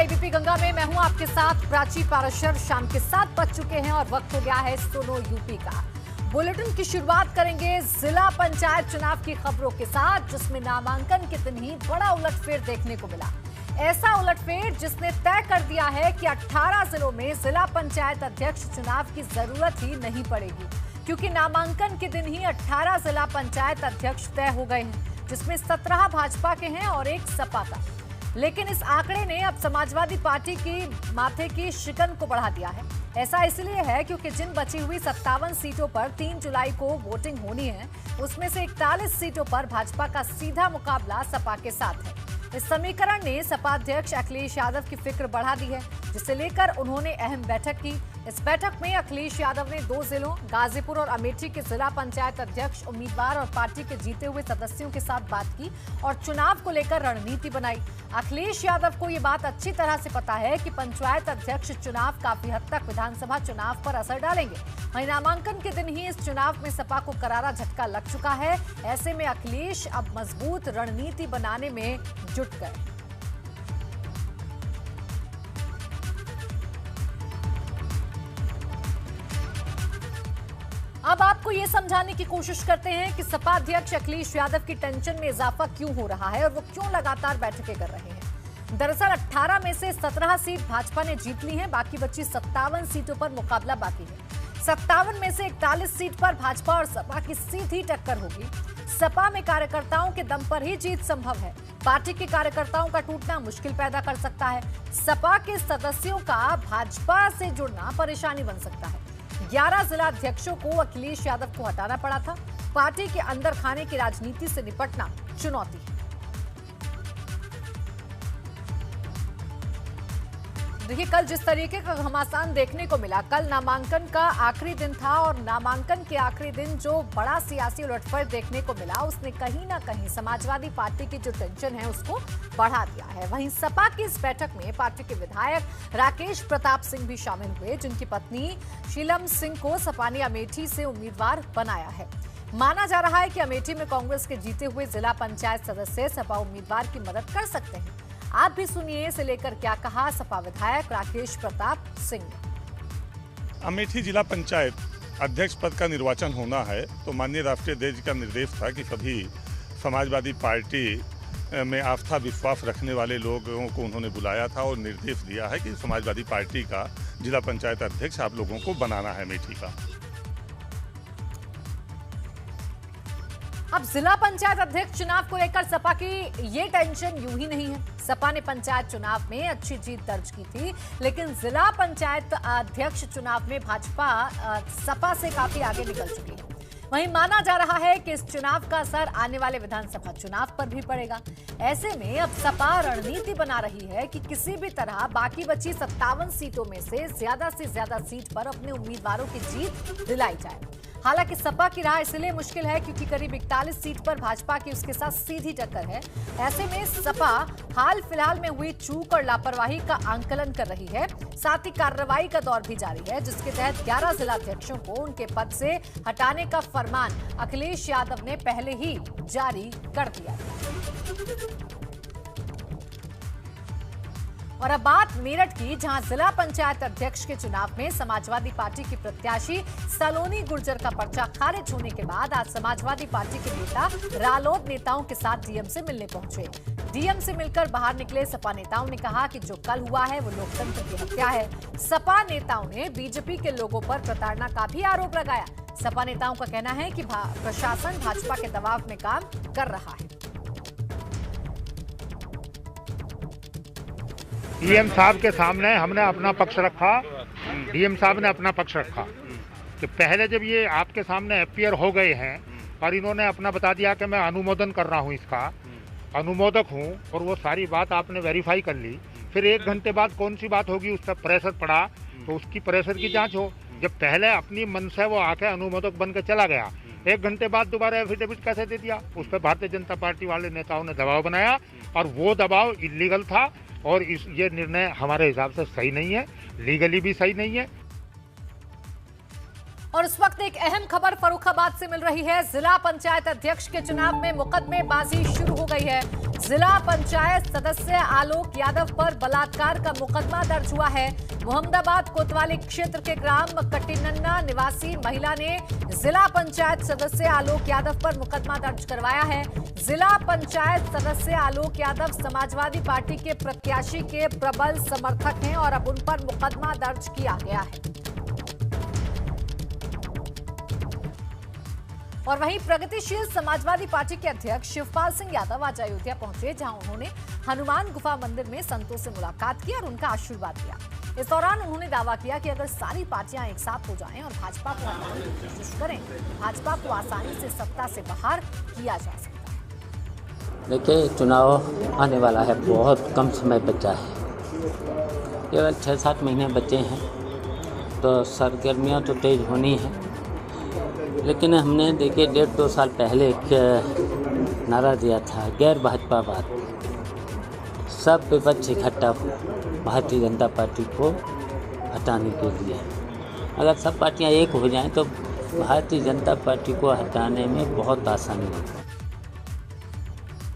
ABP Ganga में मैं हूं आपके साथ प्राची पाराशर। शाम के 7 बज चुके हैं और वक्त हो गया है सुनो यूपी का। बुलेटिन की शुरुआत करेंगे जिला पंचायत चुनाव की खबरों के साथ, जिसमें नामांकन के दिन ही बड़ा उलटफेर देखने को मिला। ऐसा उलटफेर जिसने तय कर दिया है कि 18 जिलों में जिला पंचायत अध्यक्ष चुनाव की जरूरत ही नहीं पड़ेगी, क्योंकि नामांकन के दिन ही 18 जिला पंचायत अध्यक्ष तय हो गए हैं, जिसमें 17 भाजपा के हैं और 1 सपा का। लेकिन इस आंकड़े ने अब समाजवादी पार्टी की माथे की शिकन को बढ़ा दिया है। ऐसा इसलिए है क्योंकि जिन बची हुई 57 सीटों पर 3 जुलाई को वोटिंग होनी है, उसमें से 41 सीटों पर भाजपा का सीधा मुकाबला सपा के साथ है। इस समीकरण ने सपा अध्यक्ष अखिलेश यादव की फिक्र बढ़ा दी है, जिसे लेकर उन्होंने अहम बैठक की। इस बैठक में अखिलेश यादव ने 2 जिलों गाजीपुर और अमेठी के जिला पंचायत अध्यक्ष उम्मीदवार और पार्टी के जीते हुए सदस्यों के साथ बात की और चुनाव को लेकर रणनीति बनाई। अखिलेश यादव को ये बात अच्छी तरह से पता है कि पंचायत अध्यक्ष चुनाव काफी हद तक विधानसभा चुनाव पर असर डालेंगे। वहीं नामांकन के दिन ही इस चुनाव में सपा को करारा झटका लग चुका है। ऐसे में अखिलेश अब मजबूत रणनीति बनाने में जुट गए। अब आपको ये समझाने की कोशिश करते हैं कि सपा अध्यक्ष अखिलेश यादव की टेंशन में इजाफा क्यों हो रहा है और वो क्यों लगातार बैठकें कर रहे हैं। दरअसल 18 में से 17 सीट भाजपा ने जीत ली हैं, बाकी बची 57 सीटों पर मुकाबला बाकी है। 57 में से 41 सीट पर भाजपा और सपा की सीधी टक्कर होगी। सपा में कार्यकर्ताओं के दम पर ही जीत संभव है। पार्टी के कार्यकर्ताओं का टूटना मुश्किल पैदा कर सकता है। सपा के सदस्यों का भाजपा से जुड़ना परेशानी बन सकता है। 11 जिला अध्यक्षों को अखिलेश यादव को हटाना पड़ा था। पार्टी के अंदर खाने की राजनीति से निपटना चुनौती है। देखिए, कल जिस तरीके का घमासान देखने को मिला, कल नामांकन का आखिरी दिन था और नामांकन के आखिरी दिन जो बड़ा सियासी उलटफेर देखने को मिला, उसने कहीं ना कहीं समाजवादी पार्टी की जो टेंशन है उसको बढ़ा दिया है। वहीं सपा की इस बैठक में पार्टी के विधायक राकेश प्रताप सिंह भी शामिल हुए, जिनकी पत्नी शीलम सिंह को सपा ने अमेठी से उम्मीदवार बनाया है। माना जा रहा है कि अमेठी में कांग्रेस के जीते हुए जिला पंचायत सदस्य सपा उम्मीदवार की मदद कर सकते हैं। आप भी सुनिए इसे लेकर क्या कहा सपा विधायक राकेश प्रताप सिंह ने। अमेठी जिला पंचायत अध्यक्ष पद का निर्वाचन होना है, तो माननीय राष्ट्रीय अध्यक्ष का निर्देश था कि सभी समाजवादी पार्टी में आस्था विश्वास रखने वाले लोगों को उन्होंने बुलाया था और निर्देश दिया है कि समाजवादी पार्टी का जिला पंचायत अध्यक्ष आप लोगों को बनाना है अमेठी का। अब जिला पंचायत अध्यक्ष चुनाव को लेकर सपा की ये टेंशन यूं ही नहीं है। सपा ने पंचायत चुनाव में अच्छी जीत दर्ज की थी, लेकिन जिला पंचायत अध्यक्ष चुनाव में भाजपा सपा से काफी आगे निकल चुकी है। वहीं माना जा रहा है कि इस चुनाव का असर आने वाले विधानसभा चुनाव पर भी पड़ेगा। ऐसे में अब सपा रणनीति बना रही है कि किसी भी तरह बाकी बची 57 सीटों में से ज्यादा सीट पर अपने उम्मीदवारों की जीत दिलाई जाए। हालांकि सपा की राह इसलिए मुश्किल है क्योंकि करीब 41 सीट पर भाजपा की उसके साथ सीधी टक्कर है। ऐसे में सपा हाल फिलहाल में हुई चूक और लापरवाही का आंकलन कर रही है। साथ ही कार्रवाई का दौर भी जारी है, जिसके तहत 11 जिलाध्यक्षों को उनके पद से हटाने का फरमान अखिलेश यादव ने पहले ही जारी कर दिया। और अब बात मेरठ की, जहां जिला पंचायत अध्यक्ष के चुनाव में समाजवादी पार्टी की प्रत्याशी सलोनी गुर्जर का पर्चा खारिज होने के बाद आज समाजवादी पार्टी के नेता रालोद नेताओं के साथ डीएम से मिलने पहुंचे। डीएम से मिलकर बाहर निकले सपा नेताओं ने कहा कि जो कल हुआ है वो लोकतंत्र की हत्या है। सपा नेताओं ने बीजेपी के लोगों पर प्रताड़ना का भी आरोप लगाया। सपा नेताओं का कहना है कि प्रशासन भाजपा के दबाव में काम कर रहा है। डीएम साहब के सामने हमने अपना पक्ष रखा, डीएम साहब ने अपना पक्ष रखा कि पहले जब ये आपके सामने एफआईआर हो गए हैं और इन्होंने अपना बता दिया कि मैं अनुमोदन कर रहा हूँ, इसका अनुमोदक हूँ, और वो सारी बात आपने वेरीफाई कर ली। फिर 1 घंटे बाद कौन सी बात होगी, उस पर प्रेशर पड़ा तो उसकी प्रेशर की जाँच हो। जब पहले अपनी मन से वो आके अनुमोदक बन के चला गया, 1 घंटे बाद दोबारा एफिडेविट कैसे दे दिया? उस पर भारतीय जनता पार्टी वाले नेताओं ने दबाव बनाया और वो दबाव इलीगल था और ये निर्णय हमारे हिसाब से सही नहीं है, लीगली भी सही नहीं है। और इस वक्त एक अहम खबर फर्रुखाबाद से मिल रही है। जिला पंचायत अध्यक्ष के चुनाव में मुकदमेबाजी शुरू हो गई है। जिला पंचायत सदस्य आलोक यादव पर बलात्कार का मुकदमा दर्ज हुआ है। मोहम्मदाबाद कोतवाली क्षेत्र के ग्राम कट्टीनन्ना निवासी महिला ने जिला पंचायत सदस्य आलोक यादव पर मुकदमा दर्ज करवाया है। जिला पंचायत सदस्य आलोक यादव समाजवादी पार्टी के प्रत्याशी के प्रबल समर्थक हैं और अब उन पर मुकदमा दर्ज किया गया है। और वहीं प्रगतिशील समाजवादी पार्टी के अध्यक्ष शिवपाल सिंह यादव आज अयोध्या पहुंचे, जहां उन्होंने हनुमान गुफा मंदिर में संतों से मुलाकात की और उनका आशीर्वाद लिया। इस दौरान उन्होंने दावा किया कि अगर सारी पार्टियां एक साथ हो जाएं और भाजपा को हटाने की कोशिश करें, भाजपा को आसानी से सत्ता से बाहर किया जा सकता है। देखिए, चुनाव आने वाला है, बहुत कम समय बचा है, केवल 6-7 महीने बचे हैं, तो सरगर्मियाँ तो तेज होनी है। लेकिन हमने देखिए 1.5-2 साल पहले एक नारा दिया था, गैर भाजपावाद। सब विपक्ष इकट्ठा हो भारतीय जनता पार्टी को हटाने के लिए। अगर सब पार्टियां एक हो जाएं तो भारतीय जनता पार्टी को हटाने में बहुत आसानी होगी।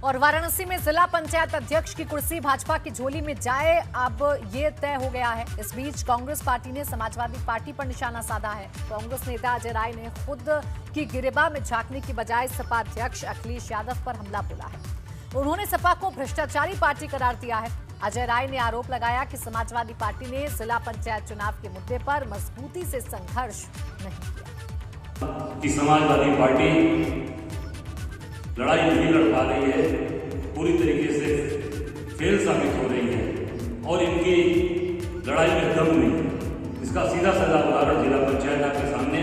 और वाराणसी में जिला पंचायत अध्यक्ष की कुर्सी भाजपा की झोली में जाए, अब ये तय हो गया है। इस बीच कांग्रेस पार्टी ने समाजवादी पार्टी पर निशाना साधा है। कांग्रेस नेता अजय राय ने खुद की गिरेबान में झांकने की बजाय सपा अध्यक्ष अखिलेश यादव पर हमला बोला है। उन्होंने सपा को भ्रष्टाचारी पार्टी करार दिया है। अजय राय ने आरोप लगाया कि समाजवादी पार्टी ने जिला पंचायत चुनाव के मुद्दे पर मजबूती से संघर्ष नहीं किया। कि समाजवादी पार्टी लड़ाई नहीं लड़ पा रही है, पूरी तरीके से फेल साबित हो रही है और इनकी लड़ाई में दम नहीं है। इसका सीधा साधा उदाहरण जिला पंचायत आपके सामने।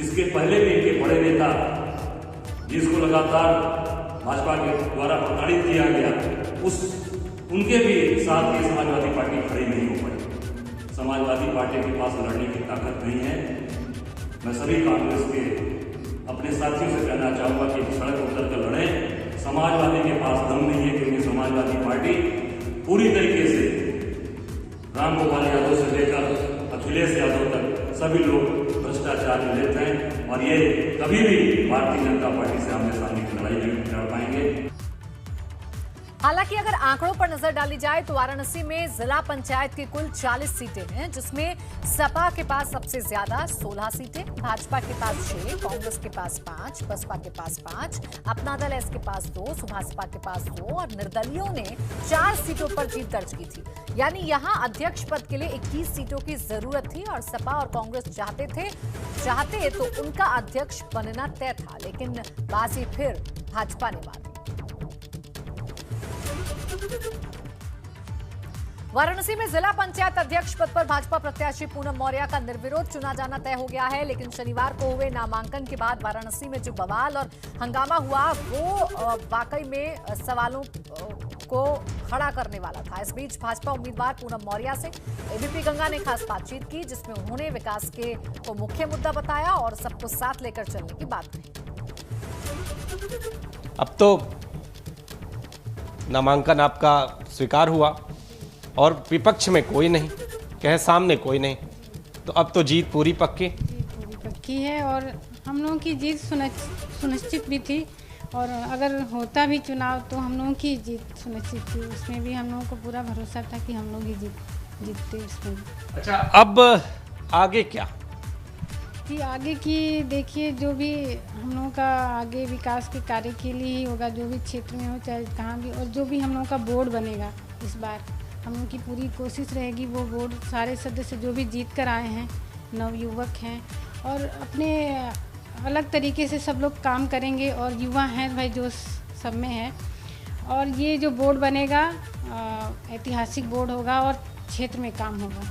इसके पहले भी इनके बड़े नेता, जिसको लगातार भाजपा के द्वारा प्रताड़ित किया गया, उनके भी साथ ये समाजवादी पार्टी खड़ी नहीं हो पाई। समाजवादी पार्टी के पास लड़ने की ताकत नहीं है। मैं सभी कांग्रेस के अपने साथियों से कहना चाहूँगा कि सड़क उतर कर लड़ें। समाजवादी के पास दम नहीं है, क्योंकि समाजवादी पार्टी पूरी तरीके से राम गोपाल यादव से लेकर अखिलेश यादव तक सभी लोग भ्रष्टाचार में लिप्त हैं और ये कभी भी भारतीय जनता पार्टी से आमने सामने की लड़ाई नहीं लड़ पाएंगे। हालांकि अगर आंकड़ों पर नजर डाली जाए तो वाराणसी में जिला पंचायत की कुल 40 सीटें हैं, जिसमें सपा के पास सबसे ज्यादा 16 सीटें, भाजपा के पास 6, कांग्रेस के पास 5, बसपा के पास 5, अपना दल एस के पास 2, सुभासपा के पास 2 और निर्दलियों ने 4 सीटों पर जीत दर्ज की थी। यानी यहां अध्यक्ष पद के लिए 21 सीटों की जरूरत थी और सपा और कांग्रेस चाहते तो उनका अध्यक्ष बनना तय था, लेकिन बाजी फिर भाजपा ने मारी। वाराणसी में जिला पंचायत अध्यक्ष पद पर भाजपा प्रत्याशी पूनम मौर्य का निर्विरोध चुना जाना तय हो गया है, लेकिन शनिवार को हुए नामांकन के बाद वाराणसी में जो बवाल और हंगामा हुआ वो वाकई में सवालों को खड़ा करने वाला था। इस बीच भाजपा उम्मीदवार पूनम मौर्य से एबीपी गंगा ने खास बातचीत की, जिसमें उन्होंने विकास को मुख्य मुद्दा बताया और सबको साथ लेकर चलने की बात कही। अब तो नामांकन आपका स्वीकार हुआ और विपक्ष में कोई नहीं, कहे सामने कोई नहीं, तो अब तो जीत पूरी पक्की है और हम लोगों की जीत सुनिश्चित भी थी और अगर होता भी चुनाव तो हम लोगों की जीत सुनिश्चित थी। उसमें भी हम लोगों को पूरा भरोसा था कि हम लोग ही जीतते उसमें। अच्छा, अब आगे क्या? कि आगे की देखिए, जो भी हम लोगों का आगे विकास के कार्य के लिए ही होगा, जो भी क्षेत्र में हो चाहे कहाँ भी, और जो भी हम लोगों का बोर्ड बनेगा इस बार हम लोगों की पूरी कोशिश रहेगी वो बोर्ड सारे सदस्य जो भी जीत कर आए हैं, नवयुवक हैं और अपने अलग तरीके से सब लोग काम करेंगे और युवा हैं भाई, जो सब में है। और ये जो बोर्ड बनेगा ऐतिहासिक बोर्ड होगा और क्षेत्र में काम होगा।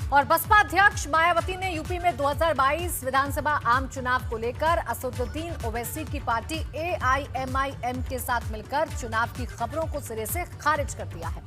और बसपा अध्यक्ष मायावती ने यूपी में 2022 विधानसभा आम चुनाव को लेकर असदुद्दीन ओवैसी की पार्टी AIMIM के साथ मिलकर चुनाव की खबरों को सिरे से खारिज कर दिया है।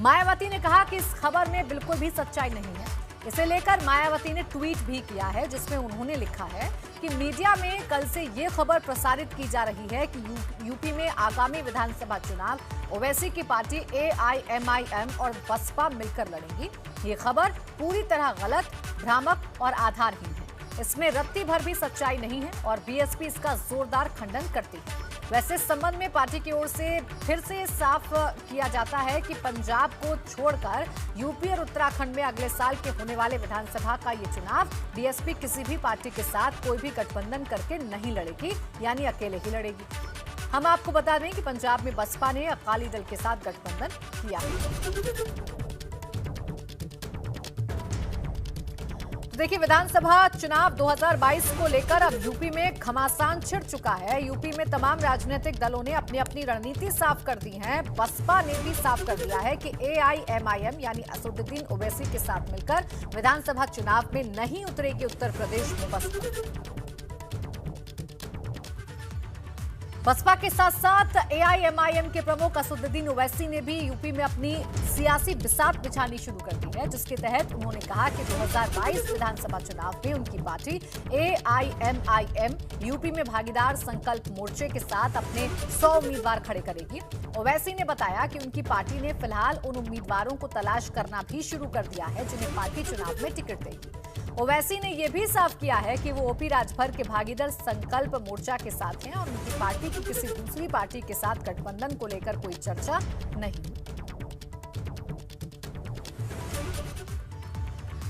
मायावती ने कहा कि इस खबर में बिल्कुल भी सच्चाई नहीं है। इसे लेकर मायावती ने ट्वीट भी किया है, जिसमें उन्होंने लिखा है कि मीडिया में कल से ये खबर प्रसारित की जा रही है कि यूपी में आगामी विधानसभा चुनाव ओवैसी की पार्टी AIMIM और बसपा मिलकर लड़ेंगी। ये खबर पूरी तरह गलत, भ्रामक और आधारहीन है। इसमें रत्ती भर भी सच्चाई नहीं है और बीएसपी इसका जोरदार खंडन करती है। वैसे इस संबंध में पार्टी की ओर से फिर से साफ किया जाता है कि पंजाब को छोड़कर यूपी और उत्तराखंड में अगले साल के होने वाले विधानसभा का ये चुनाव बीएसपी किसी भी पार्टी के साथ कोई भी गठबंधन करके नहीं लड़ेगी, यानी अकेले ही लड़ेगी। हम आपको बता दें कि पंजाब में बसपा ने अकाली दल के साथ गठबंधन किया है। देखिए, विधानसभा चुनाव 2022 को लेकर अब यूपी में घमासान छिड़ चुका है। यूपी में तमाम राजनीतिक दलों ने अपनी अपनी रणनीति साफ कर दी है। बसपा ने भी साफ कर दिया है कि AIMIM यानी असदुद्दीन ओवैसी के साथ मिलकर विधानसभा चुनाव में नहीं उतरेगी उत्तर प्रदेश में बसपा के साथ साथ AIMIM के प्रमुख असदुद्दीन ओवैसी ने भी यूपी में अपनी सियासी बिसात बिछानी शुरू कर दी है, जिसके तहत उन्होंने कहा कि 2022 विधानसभा चुनाव में उनकी पार्टी AIMIM यूपी में भागीदार संकल्प मोर्चे के साथ अपने 100 उम्मीदवार खड़े करेगी। ओवैसी ने बताया कि उनकी पार्टी ने फिलहाल उन उम्मीदवारों को तलाश करना भी शुरू कर दिया है जिन्हें पार्टी चुनाव में टिकट देगी। ओवैसी ने यह भी साफ किया है कि वो ओपी राजभर के भागीदार संकल्प मोर्चा के साथ हैं और उनकी पार्टी की किसी दूसरी पार्टी के साथ गठबंधन को लेकर कोई चर्चा नहीं।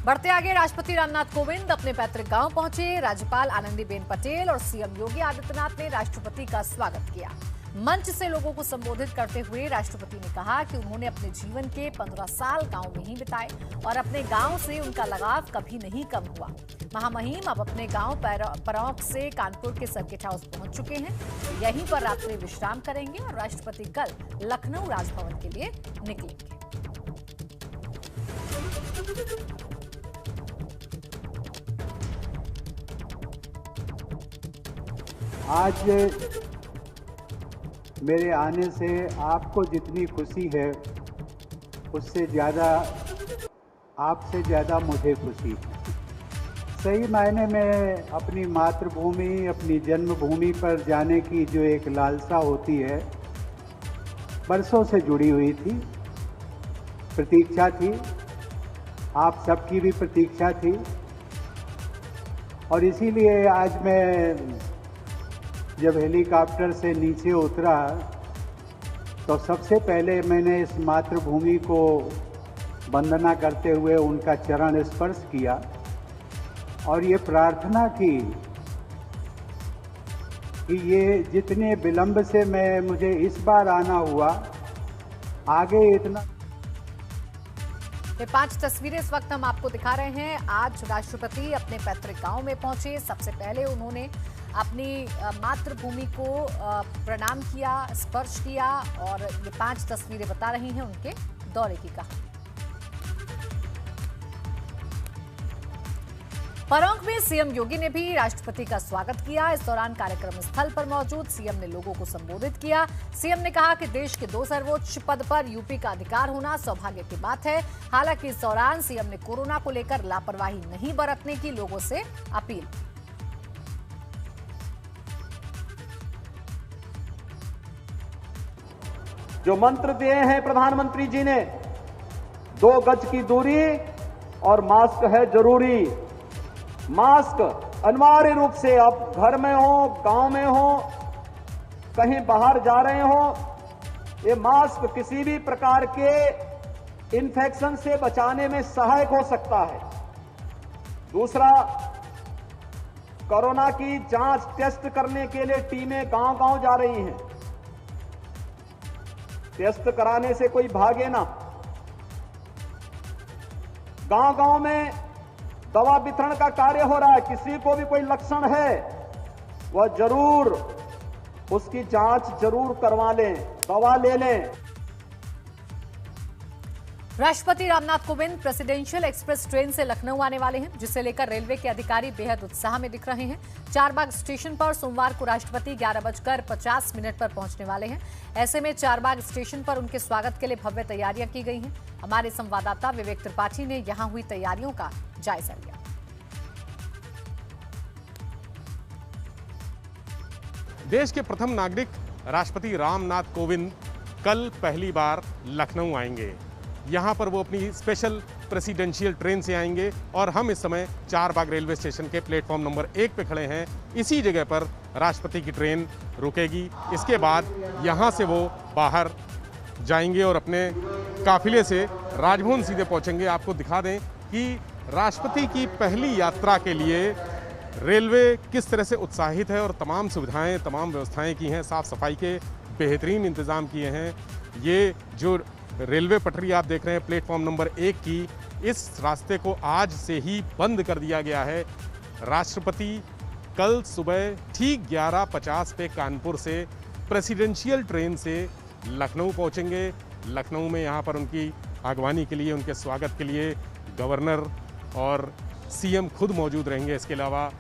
बढ़ते आगे, राष्ट्रपति रामनाथ कोविंद अपने पैतृक गांव पहुंचे। राज्यपाल आनंदीबेन पटेल और सीएम योगी आदित्यनाथ ने राष्ट्रपति का स्वागत किया। मंच से लोगों को संबोधित करते हुए राष्ट्रपति ने कहा कि उन्होंने अपने जीवन के 15 साल गांव में ही बिताए और अपने गांव से उनका लगाव कभी नहीं कम हुआ। महामहिम अब अपने गांव परौंक से कानपुर के सर्किट हाउस पहुंच चुके हैं। यहीं पर रात्रि विश्राम करेंगे और राष्ट्रपति कल लखनऊ राजभवन के लिए निकलेंगे। आज मेरे आने से आपको जितनी खुशी है उससे ज़्यादा, आपसे ज़्यादा मुझे खुशी है। सही मायने में अपनी मातृभूमि, अपनी जन्मभूमि पर जाने की जो एक लालसा होती है, बरसों से जुड़ी हुई थी, प्रतीक्षा थी, आप सबकी भी प्रतीक्षा थी। और इसीलिए आज मैं जब हेलीकॉप्टर से नीचे उतरा तो सबसे पहले मैंने इस मातृभूमि को वंदना करते हुए उनका चरण स्पर्श किया और ये प्रार्थना की कि ये जितने विलंब से मुझे इस बार आना हुआ, आगे इतना। ये 5 तस्वीरें इस वक्त हम आपको दिखा रहे हैं। आज राष्ट्रपति अपने पैतृक गांव में पहुंचे। सबसे पहले उन्होंने अपनी मातृभूमि को प्रणाम किया, स्पर्श किया और ये 5 तस्वीरें बता रही हैं उनके दौरे की कहानी। परौंक में सीएम योगी ने भी राष्ट्रपति का स्वागत किया। इस दौरान कार्यक्रम स्थल पर मौजूद सीएम ने लोगों को संबोधित किया। सीएम ने कहा कि देश के 2 सर्वोच्च पद पर यूपी का अधिकार होना सौभाग्य की बात है। हालांकि इस दौरान सीएम ने कोरोना को लेकर लापरवाही नहीं बरतने की लोगों से अपील की। जो मंत्र दिए हैं प्रधानमंत्री जी ने, 2 गज की दूरी और मास्क है जरूरी। मास्क अनिवार्य रूप से आप घर में हो, गांव में हो, कहीं बाहर जा रहे हो, ये मास्क किसी भी प्रकार के इन्फेक्शन से बचाने में सहायक हो सकता है। दूसरा, कोरोना की जांच टेस्ट करने के लिए टीमें गांव-गांव जा रही हैं। टेस्ट कराने से कोई भागे ना। गांव-गांव में दवा वितरण का कार्य हो रहा है। किसी को भी कोई लक्षण है वह जरूर उसकी जांच जरूर करवा लें, दवा ले लें। राष्ट्रपति Ramnath Kovind presidential express train से लखनऊ आने वाले हैं, जिसे लेकर रेलवे के अधिकारी बेहद उत्साह में दिख रहे हैं। चारबाग स्टेशन पर सोमवार को राष्ट्रपति 11:50 पर पहुंचने वाले हैं। ऐसे में चारबाग स्टेशन पर उनके स्वागत के लिए भव्य तैयारियां की गई हैं। हमारे संवाददाता विवेक त्रिपाठी ने यहां हुई तैयारियों का जायजा लिया। देश के प्रथम नागरिक राष्ट्रपति रामनाथ कोविंद कल पहली बार लखनऊ आएंगे। यहाँ पर वो अपनी स्पेशल प्रेसिडेंशियल ट्रेन से आएंगे और हम इस समय चारबाग रेलवे स्टेशन के प्लेटफॉर्म नंबर 1 पे खड़े हैं। इसी जगह पर राष्ट्रपति की ट्रेन रुकेगी। इसके बाद यहाँ से वो बाहर जाएंगे और अपने काफिले से राजभवन सीधे पहुँचेंगे। आपको दिखा दें कि राष्ट्रपति की पहली यात्रा के लिए रेलवे किस तरह से उत्साहित है और तमाम सुविधाएं, तमाम व्यवस्थाएं की हैं। साफ़ सफाई के बेहतरीन इंतज़ाम किए हैं। ये जो रेलवे पटरी आप देख रहे हैं प्लेटफॉर्म नंबर 1 की, इस रास्ते को आज से ही बंद कर दिया गया है। राष्ट्रपति कल सुबह ठीक 11:50 पे कानपुर से प्रेसिडेंशियल ट्रेन से लखनऊ पहुंचेंगे। लखनऊ में यहाँ पर उनकी आगवानी के लिए, उनके स्वागत के लिए गवर्नर और सीएम खुद मौजूद रहेंगे। इसके अलावा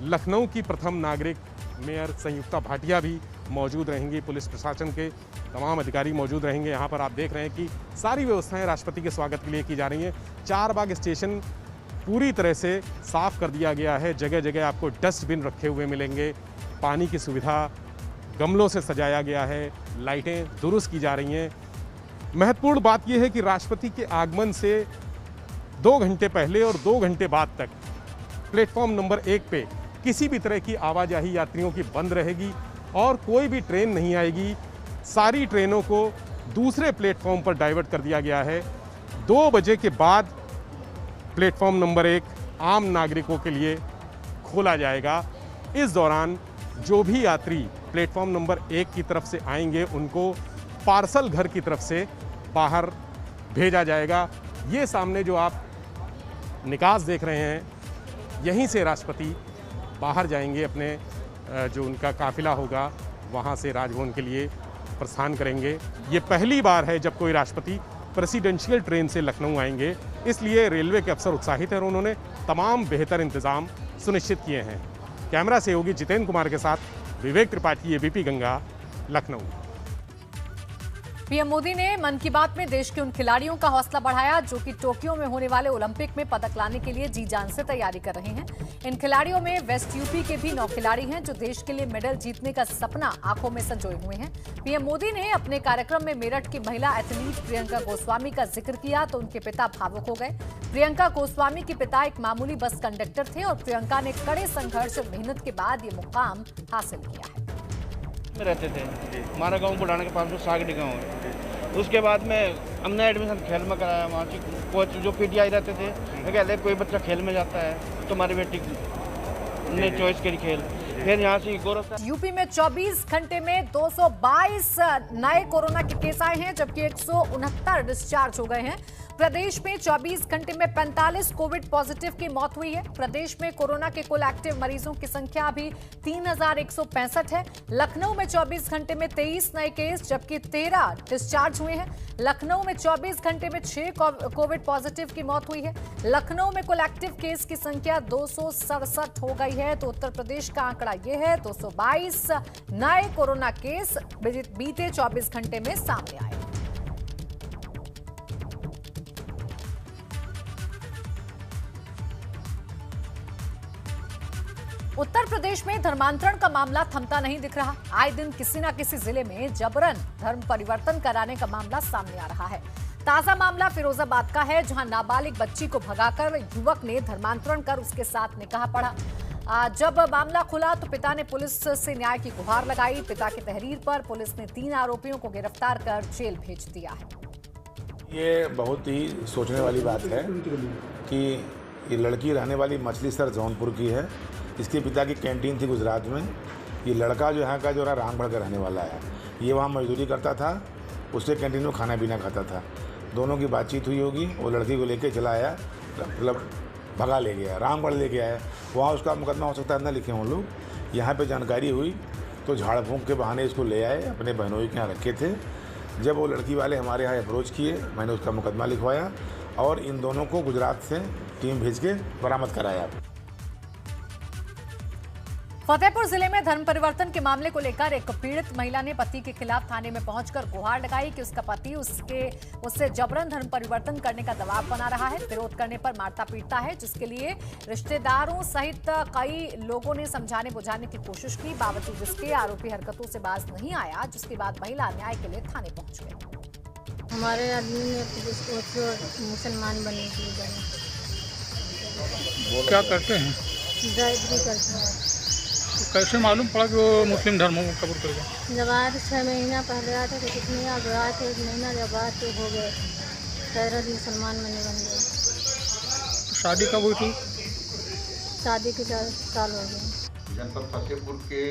लखनऊ की प्रथम नागरिक मेयर संयुक्ता भाटिया भी मौजूद रहेंगी। पुलिस प्रशासन के तमाम अधिकारी मौजूद रहेंगे। यहाँ पर आप देख रहे हैं कि सारी व्यवस्थाएं राष्ट्रपति के स्वागत के लिए की जा रही हैं। चारबाग स्टेशन पूरी तरह से साफ कर दिया गया है। जगह जगह आपको डस्टबिन रखे हुए मिलेंगे। पानी की सुविधा गमलों से सजाया गया है। लाइटें दुरुस्त की जा रही हैं। महत्वपूर्ण बात यह है कि राष्ट्रपति के आगमन से 2 घंटे पहले और 2 घंटे बाद तक प्लेटफॉर्म नंबर 1 पे किसी भी तरह की आवाजाही यात्रियों की बंद रहेगी और कोई भी ट्रेन नहीं आएगी। सारी ट्रेनों को दूसरे प्लेटफॉर्म पर डाइवर्ट कर दिया गया है। 2 बजे के बाद प्लेटफॉर्म नंबर 1 आम नागरिकों के लिए खोला जाएगा। इस दौरान जो भी यात्री प्लेटफॉर्म नंबर 1 की तरफ से आएंगे उनको पार्सल घर की तरफ से बाहर भेजा जाएगा। ये सामने जो आप निकास देख रहे हैं, यहीं से राष्ट्रपति बाहर जाएंगे। अपने जो उनका काफिला होगा वहाँ से राजभवन के लिए प्रस्थान करेंगे। ये पहली बार है जब कोई राष्ट्रपति प्रेसिडेंशियल ट्रेन से लखनऊ आएंगे, इसलिए रेलवे के अफसर उत्साहित हैं और उन्होंने तमाम बेहतर इंतजाम सुनिश्चित किए हैं। कैमरा सहयोगी जितेंद्र कुमार के साथ विवेक त्रिपाठी, एबीपी गंगा, लखनऊ। पीएम मोदी ने मन की बात में देश के उन खिलाड़ियों का हौसला बढ़ाया जो कि टोक्यो में होने वाले ओलंपिक में पदक लाने के लिए जी जान से तैयारी कर रहे हैं। इन खिलाड़ियों में वेस्ट यूपी के भी 9 खिलाड़ी हैं जो देश के लिए मेडल जीतने का सपना आंखों में संजोए हुए हैं। पीएम मोदी ने अपने कार्यक्रम में मेरठ की महिला एथलीट प्रियंका गोस्वामी का जिक्र किया तो उनके पिता भावुक हो गए। प्रियंका गोस्वामी के पिता एक मामूली बस कंडक्टर थे और प्रियंका ने कड़े संघर्ष और मेहनत के बाद ये मुकाम हासिल किया है। में रहते थे, हमारा गाँव बुढ़ाना के पास में सागडी गाँव है। उसके बाद में हमने एडमिशन खेल में कराया। वहाँ की कोच जो पीटीआई रहते थे, कहते कोई बच्चा खेल में जाता है तो हमारी बेटी ने चॉइस करी खेल। फिर यहाँ से गौरव। यूपी में 24 घंटे में 222 नए कोरोना के केस आए हैं जबकि 169 डिस्चार्ज हो गए हैं। प्रदेश में 24 घंटे में 45 कोविड पॉजिटिव की मौत हुई है। प्रदेश में कोरोना के कुल एक्टिव मरीजों की संख्या अभी 3165 है। लखनऊ में 24 घंटे में 23 नए केस जबकि 13 डिस्चार्ज हुए हैं। लखनऊ में 24 घंटे में 6 कोविड पॉजिटिव की मौत हुई है। लखनऊ में कुल एक्टिव केस की संख्या 267 हो गई है। तो उत्तर प्रदेश का आंकड़ा यह है 222 नए कोरोना केस बीते 24 घंटे में सामने आए। उत्तर प्रदेश में धर्मांतरण का मामला थमता नहीं दिख रहा। आए दिन किसी न किसी जिले में जबरन धर्म परिवर्तन कराने का मामला सामने आ रहा है। ताजा मामला फिरोजाबाद का है जहां नाबालिग बच्ची को भगाकर युवक ने धर्मांतरण कर उसके साथ निकाह पढ़ा। जब मामला खुला तो पिता ने पुलिस से न्याय की गुहार लगाई। पिता की तहरीर पर पुलिस ने 3 आरोपियों को गिरफ्तार कर जेल भेज दिया है। ये बहुत ही सोचने वाली बात है कि ये लड़की रहने वाली मछलीसर जौनपुर की है। इसके पिता की कैंटीन थी गुजरात में। ये लड़का जो यहाँ का जो है रामगढ़ का रहने वाला है। ये वहाँ मजदूरी करता था, उससे कैंटीन में खाना पीना खाता था। दोनों की बातचीत हुई होगी। वो लड़की को लेके चला आया, मतलब भगा ले गया, रामगढ़ लेके आया। वहाँ उसका मुकदमा हो सकता है न लिखे हों लोग। यहाँ पे जानकारी हुई तो झाड़ फूंक के बहाने इसको ले आए, अपने बहनोई के यहाँ रखे थे। जब वो लड़की वाले हमारे यहाँ अप्रोच किए, मैंने उसका मुकदमा लिखवाया और इन दोनों को गुजरात से टीम भेज के बरामद कराया। फतेहपुर जिले में धर्म परिवर्तन के मामले को लेकर एक पीड़ित महिला ने पति के खिलाफ थाने में पहुंचकर गुहार लगाई कि उसका पति उससे जबरन धर्म परिवर्तन करने का दबाव बना रहा है। विरोध करने पर मारता पीटता है, जिसके लिए रिश्तेदारों सहित कई लोगों ने समझाने बुझाने की कोशिश की। बावजूद इसके आरोपी हरकतों से बाज नहीं आया, जिसके बाद महिला न्याय के लिए थाने पहुंच गई। हमारे आदमी ने उसको मुसलमान बनने के लिए जाना। क्या करते हैं? ड्राइवरी करते हैं। तो कैसे मालूम पड़ा कि वो मुस्लिम धर्म को कबूल कर गए? जब आए 6 महीना पहले आए थे तो कितने आगे आए थे, 1 महीना जब आए तो हो गए पैरत मुसलमान बन गए। तो शादी कब हुई थी? शादी के 4 साल हो गए। जनपद फतेहपुर के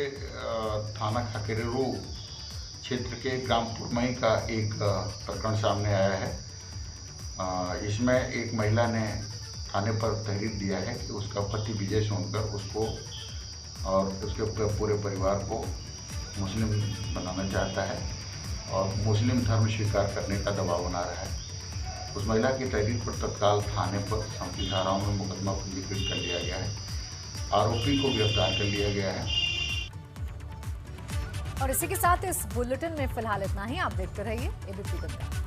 थाना खकेरेरू क्षेत्र के ग्राम पुरमई का एक प्रकरण सामने आया है। इसमें एक महिला ने थाने पर तहरीर दिया है कि उसका पति विजय सोनकर उसको और उसके पूरे परिवार को मुस्लिम बनाना चाहता है और मुस्लिम धर्म स्वीकार करने का दबाव बना रहा है। उस महिला की तहरीर पर तत्काल थाने पर संबंधित धाराओं में मुकदमा पंजीकृत कर लिया गया है। आरोपी को गिरफ्तार कर लिया गया है। और इसी के साथ इस बुलेटिन में फिलहाल इतना ही। आप देखते रहिए एबीपी गंगा।